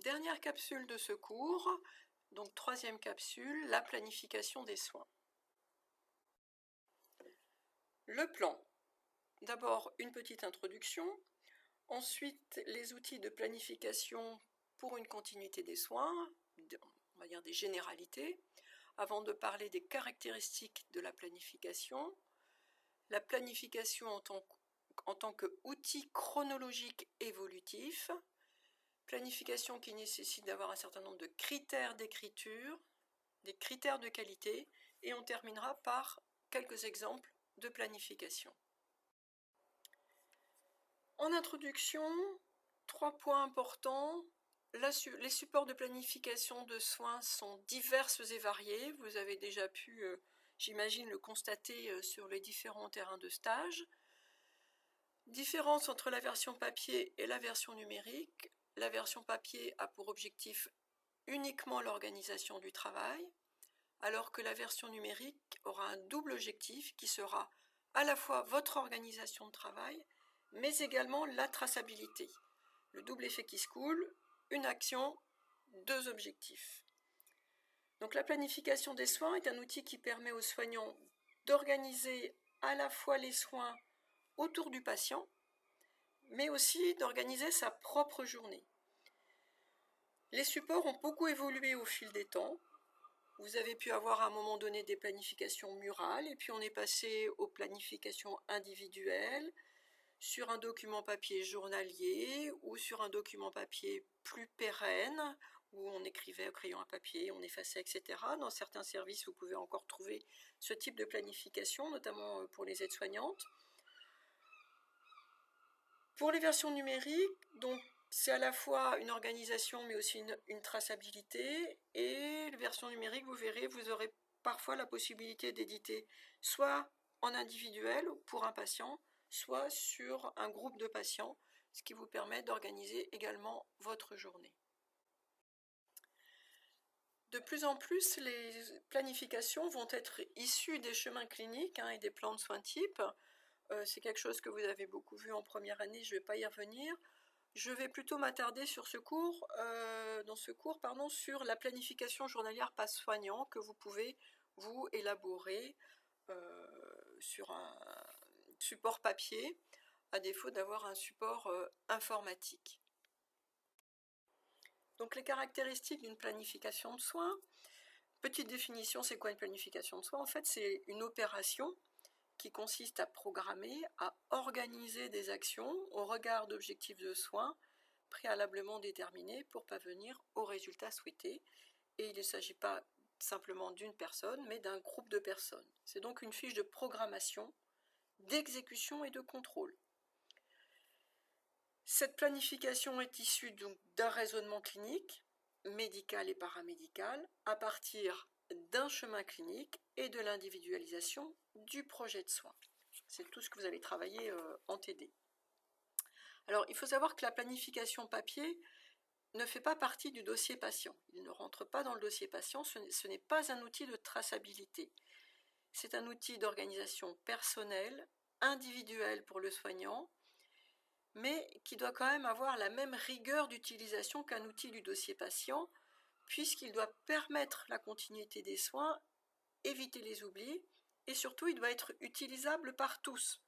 Dernière capsule de ce cours, donc troisième capsule, la planification des soins. Le plan. D'abord une petite introduction, ensuite les outils de planification pour une continuité des soins, on va dire des généralités, avant de parler des caractéristiques de la planification en tant qu'outil chronologique évolutif, planification qui nécessite d'avoir un certain nombre de critères d'écriture, des critères de qualité, et on terminera par quelques exemples de planification. En introduction, 3 points importants. Les supports de planification de soins sont divers et variés. Vous avez déjà pu, j'imagine, le constater sur les différents terrains de stage. Différence entre la version papier et la version numérique. La version papier a pour objectif uniquement l'organisation du travail, alors que la version numérique aura un double objectif qui sera à la fois votre organisation de travail, mais également la traçabilité. Le double effet qui se coule, une action, 2 objectifs. Donc la planification des soins est un outil qui permet aux soignants d'organiser à la fois les soins autour du patient, mais aussi d'organiser sa propre journée. Les supports ont beaucoup évolué au fil des temps. Vous avez pu avoir à un moment donné des planifications murales, et puis on est passé aux planifications individuelles, sur un document papier journalier ou sur un document papier plus pérenne, où on écrivait au crayon à papier, on effaçait, etc. Dans certains services, vous pouvez encore trouver ce type de planification, notamment pour les aides-soignantes. Pour les versions numériques, donc c'est à la fois une organisation mais aussi une traçabilité, et les versions numériques, vous verrez, vous aurez parfois la possibilité d'éditer soit en individuel pour un patient, soit sur un groupe de patients, ce qui vous permet d'organiser également votre journée. De plus en plus, les planifications vont être issues des chemins cliniques et des plans de soins types. C'est quelque chose que vous avez beaucoup vu en première année, je ne vais pas y revenir. Je vais plutôt m'attarder sur ce cours, sur la planification journalière passe soignant que vous pouvez vous élaborer sur un support papier, à défaut d'avoir un support informatique. Donc les caractéristiques d'une planification de soins. Petite définition, c'est quoi une planification de soins? En fait, c'est une opération qui consiste à programmer, à organiser des actions au regard d'objectifs de soins préalablement déterminés pour parvenir au résultat souhaité. Et il ne s'agit pas simplement d'une personne, mais d'un groupe de personnes. C'est donc une fiche de programmation, d'exécution et de contrôle. Cette planification est issue donc d'un raisonnement clinique, médical et paramédical, à partir d'un chemin clinique et de l'individualisation du projet de soins. C'est tout ce que vous allez travailler en TD. Alors, il faut savoir que la planification papier ne fait pas partie du dossier patient. Il ne rentre pas dans le dossier patient, ce n'est pas un outil de traçabilité. C'est un outil d'organisation personnelle, individuelle pour le soignant, mais qui doit quand même avoir la même rigueur d'utilisation qu'un outil du dossier patient, puisqu'il doit permettre la continuité des soins, éviter les oublis, et surtout il doit être utilisable par tous.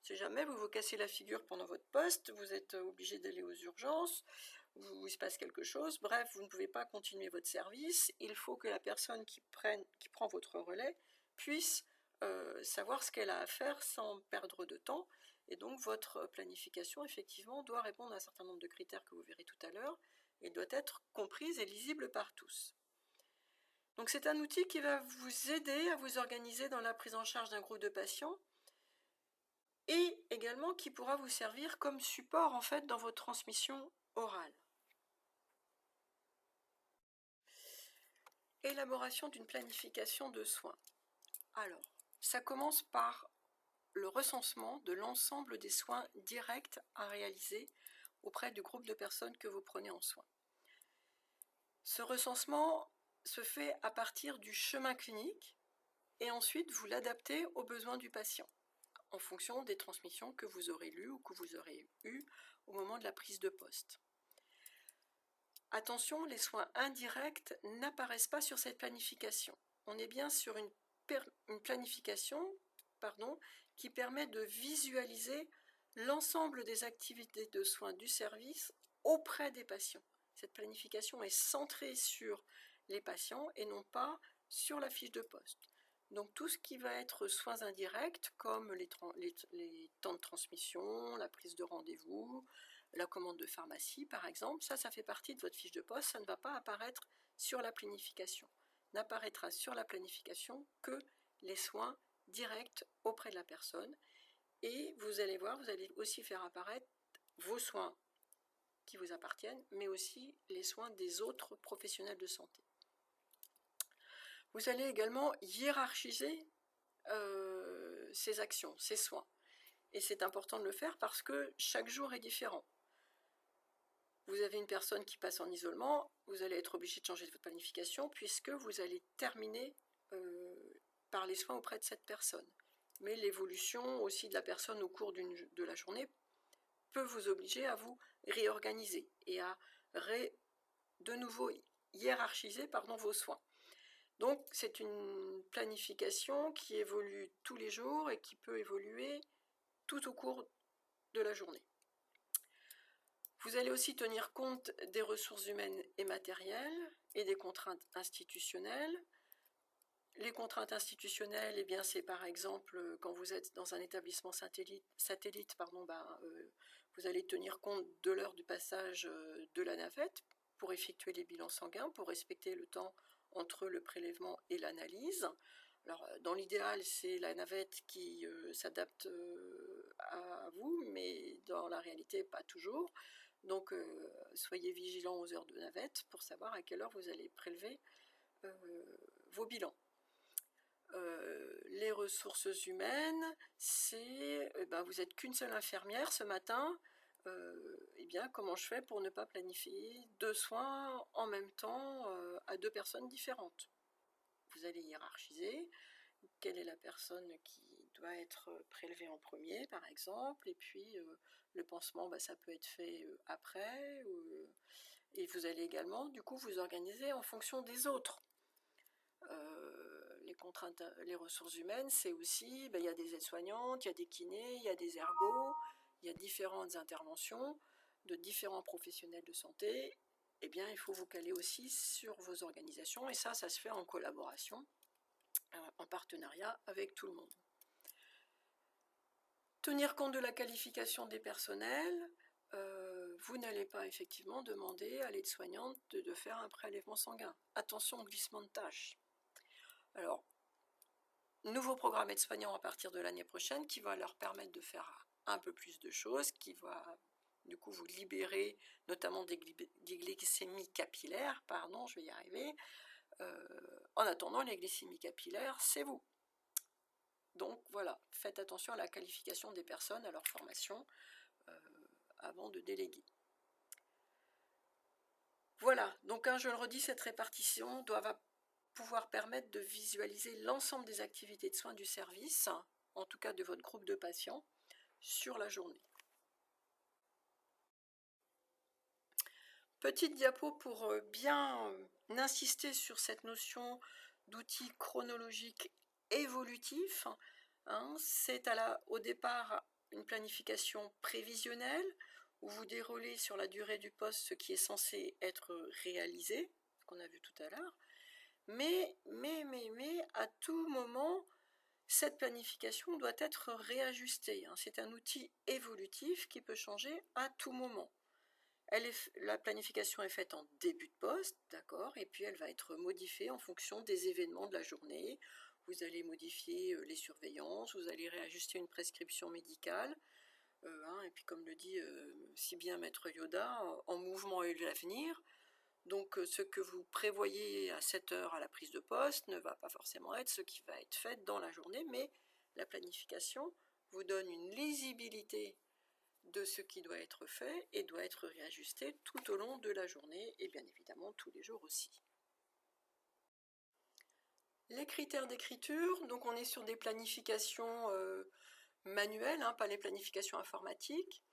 Si jamais vous vous cassez la figure pendant votre poste, vous êtes obligé d'aller aux urgences, il se passe quelque chose, bref, vous ne pouvez pas continuer votre service, il faut que la personne qui prend votre relais puisse savoir ce qu'elle a à faire sans perdre de temps. Et donc votre planification, effectivement, doit répondre à un certain nombre de critères que vous verrez tout à l'heure, et doit être comprise et lisible par tous. Donc c'est un outil qui va vous aider à vous organiser dans la prise en charge d'un groupe de patients, et également qui pourra vous servir comme support en fait dans votre transmission orale. Élaboration d'une planification de soins. Alors, ça commence par le recensement de l'ensemble des soins directs à réaliser auprès du groupe de personnes que vous prenez en soins. Ce recensement se fait à partir du chemin clinique et ensuite vous l'adaptez aux besoins du patient en fonction des transmissions que vous aurez lues ou que vous aurez eues au moment de la prise de poste. Attention, les soins indirects n'apparaissent pas sur cette planification. On est bien sur une planification qui permet de visualiser l'ensemble des activités de soins du service auprès des patients. Cette planification est centrée sur les patients et non pas sur la fiche de poste. Donc tout ce qui va être soins indirects, comme les temps de transmission, la prise de rendez-vous, la commande de pharmacie par exemple, ça fait partie de votre fiche de poste, ça ne va pas apparaître sur la planification. N'apparaîtra sur la planification que les soins directs auprès de la personne. Et vous allez voir, vous allez aussi faire apparaître vos soins qui vous appartiennent, mais aussi les soins des autres professionnels de santé. Vous allez également hiérarchiser ces actions, ces soins. Et c'est important de le faire parce que chaque jour est différent. Vous avez une personne qui passe en isolement, vous allez être obligé de changer votre planification puisque vous allez terminer par les soins auprès de cette personne. Mais l'évolution aussi de la personne au cours de la journée peut vous obliger à vous réorganiser et à de nouveau hiérarchiser vos soins. Donc c'est une planification qui évolue tous les jours et qui peut évoluer tout au cours de la journée. Vous allez aussi tenir compte des ressources humaines et matérielles et des contraintes institutionnelles. Les contraintes institutionnelles, eh bien, c'est par exemple quand vous êtes dans un établissement satellite, vous allez tenir compte de l'heure du passage de la navette pour effectuer les bilans sanguins, pour respecter le temps entre le prélèvement et l'analyse. Alors, dans l'idéal, c'est la navette qui s'adapte à vous, mais dans la réalité, pas toujours. Donc, soyez vigilants aux heures de navette pour savoir à quelle heure vous allez prélever vos bilans. Les ressources humaines, c'est vous n'êtes qu'une seule infirmière ce matin. Comment je fais pour ne pas planifier 2 soins en même temps à 2 personnes différentes? Vous allez hiérarchiser. Quelle est la personne qui doit être prélevée en premier, par exemple, et puis le pansement, ça peut être fait après, et vous allez également, du coup, vous organiser en fonction des autres. Les contraintes, les ressources humaines, c'est aussi, il y a des aides-soignantes, il y a des kinés, il y a des ergots, il y a différentes interventions de différents professionnels de santé. Eh bien, il faut vous caler aussi sur vos organisations, et ça se fait en collaboration, en partenariat avec tout le monde. Tenir compte de la qualification des personnels, vous n'allez pas effectivement demander à l'aide-soignante de faire un prélèvement sanguin. Attention au glissement de tâches. Alors, nouveau programme aide-soignant à partir de l'année prochaine qui va leur permettre de faire un peu plus de choses, qui va du coup vous libérer notamment des glycémies capillaires, je vais y arriver. En attendant, les glycémies capillaires, c'est vous. Donc voilà, faites attention à la qualification des personnes, à leur formation, avant de déléguer. Voilà, donc je le redis, cette répartition doit pouvoir permettre de visualiser l'ensemble des activités de soins du service, en tout cas de votre groupe de patients, sur la journée. Petite diapo pour bien insister sur cette notion d'outil chronologique évolutif. C'est au départ une planification prévisionnelle où vous déroulez sur la durée du poste ce qui est censé être réalisé, ce qu'on a vu tout à l'heure. Mais à tout moment, cette planification doit être réajustée. C'est un outil évolutif qui peut changer à tout moment. La planification est faite en début de poste, d'accord, et puis elle va être modifiée en fonction des événements de la journée. Vous allez modifier les surveillances, vous allez réajuster une prescription médicale, et puis comme le dit si bien Maître Yoda, en mouvement est l'avenir. Donc ce que vous prévoyez à 7 heures à la prise de poste ne va pas forcément être ce qui va être fait dans la journée, mais la planification vous donne une lisibilité de ce qui doit être fait et doit être réajusté tout au long de la journée et bien évidemment tous les jours aussi. Les critères d'écriture, donc on est sur des planifications manuelles, pas les planifications informatiques.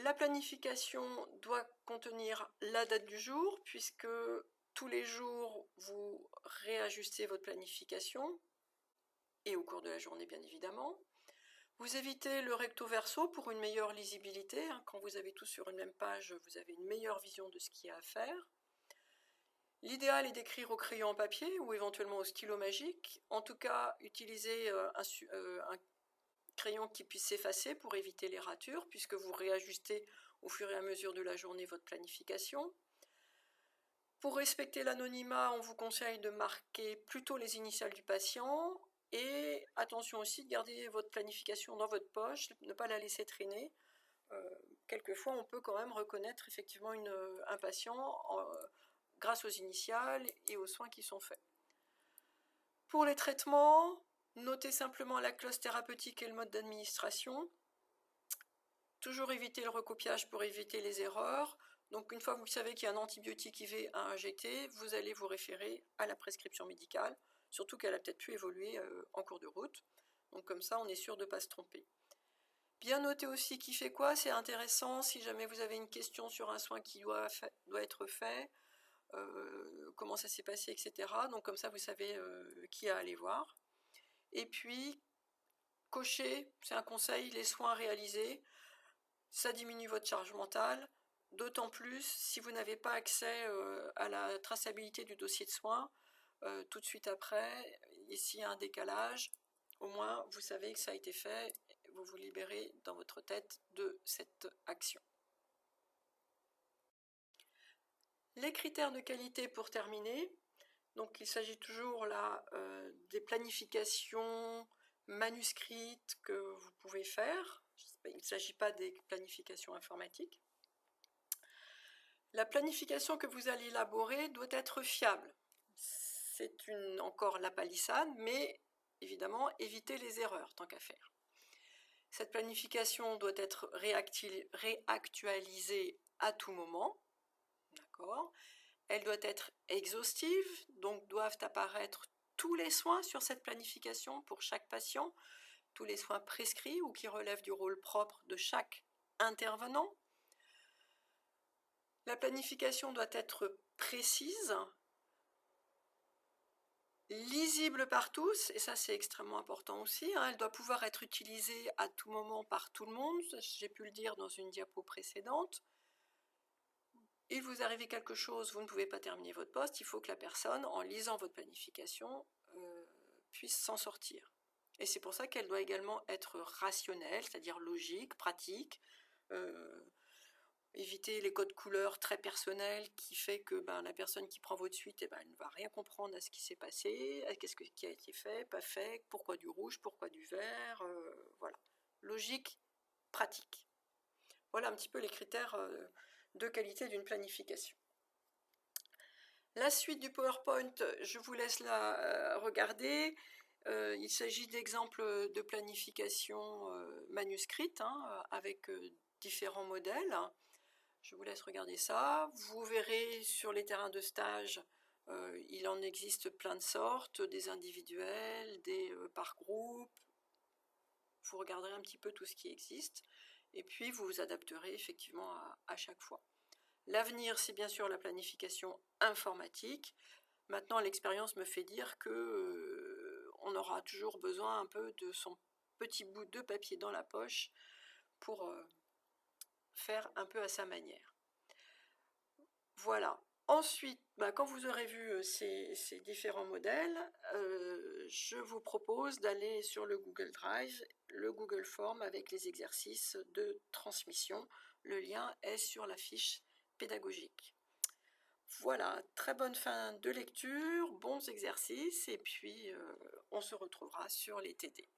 La planification doit contenir la date du jour, puisque tous les jours, vous réajustez votre planification, et au cours de la journée, bien évidemment. Vous évitez le recto verso pour une meilleure lisibilité. Quand vous avez tout sur une même page, vous avez une meilleure vision de ce qu'il y a à faire. L'idéal est d'écrire au crayon en papier ou éventuellement au stylo magique. En tout cas, utilisez un crayon qui puisse s'effacer pour éviter les ratures, puisque vous réajustez au fur et à mesure de la journée votre planification. Pour respecter l'anonymat, on vous conseille de marquer plutôt les initiales du patient, et attention aussi de garder votre planification dans votre poche, ne pas la laisser traîner. Quelquefois, on peut quand même reconnaître effectivement un patient grâce aux initiales et aux soins qui sont faits. Pour les traitements, notez simplement la clause thérapeutique et le mode d'administration. Toujours éviter le recopiage pour éviter les erreurs. Donc une fois que vous savez qu'il y a un antibiotique IV à injecter, vous allez vous référer à la prescription médicale, surtout qu'elle a peut-être pu évoluer en cours de route. Donc comme ça, on est sûr de ne pas se tromper. Bien noter aussi qui fait quoi, c'est intéressant si jamais vous avez une question sur un soin qui doit être fait, comment ça s'est passé, etc. Donc comme ça, vous savez qui à aller voir. Et puis, cocher, c'est un conseil, les soins réalisés. Ça diminue votre charge mentale, d'autant plus si vous n'avez pas accès à la traçabilité du dossier de soins tout de suite après, et s'il y a un décalage, au moins vous savez que ça a été fait, vous vous libérez dans votre tête de cette action. Les critères de qualité pour terminer, donc il s'agit toujours là des planifications manuscrites que vous pouvez faire. Il ne s'agit pas des planifications informatiques. La planification que vous allez élaborer doit être fiable. C'est encore la palissade, mais évidemment, évitez les erreurs tant qu'à faire. Cette planification doit être réactualisée à tout moment. D'accord. Elle doit être exhaustive, donc doivent apparaître tous les soins sur cette planification pour chaque patient, tous les soins prescrits ou qui relèvent du rôle propre de chaque intervenant. La planification doit être précise, lisible par tous, et ça c'est extrêmement important aussi, elle doit pouvoir être utilisée à tout moment par tout le monde, j'ai pu le dire dans une diapo précédente. Il vous arrive quelque chose, vous ne pouvez pas terminer votre poste, il faut que la personne, en lisant votre planification, puisse s'en sortir. Et c'est pour ça qu'elle doit également être rationnelle, c'est-à-dire logique, pratique, éviter les codes couleurs très personnels qui fait que la personne qui prend votre suite, elle ne va rien comprendre à ce qui s'est passé, à qu'est-ce qui a été fait, pas fait, pourquoi du rouge, pourquoi du vert, voilà. Logique, pratique. Voilà un petit peu les critères de qualité d'une planification. La suite du PowerPoint, je vous laisse la regarder. Il s'agit d'exemples de planification manuscrite avec différents modèles. Je vous laisse regarder ça. Vous verrez sur les terrains de stage, il en existe plein de sortes, des individuels, des par groupe. Vous regarderez un petit peu tout ce qui existe et puis vous vous adapterez effectivement à chaque fois. L'avenir, c'est bien sûr la planification informatique. Maintenant, l'expérience me fait dire que on aura toujours besoin un peu de son petit bout de papier dans la poche pour faire un peu à sa manière. Voilà. Ensuite, quand vous aurez vu ces différents modèles, je vous propose d'aller sur le Google Drive, le Google Form avec les exercices de transmission. Le lien est sur la fiche pédagogique. Voilà, très bonne fin de lecture, bons exercices et puis on se retrouvera sur les TD.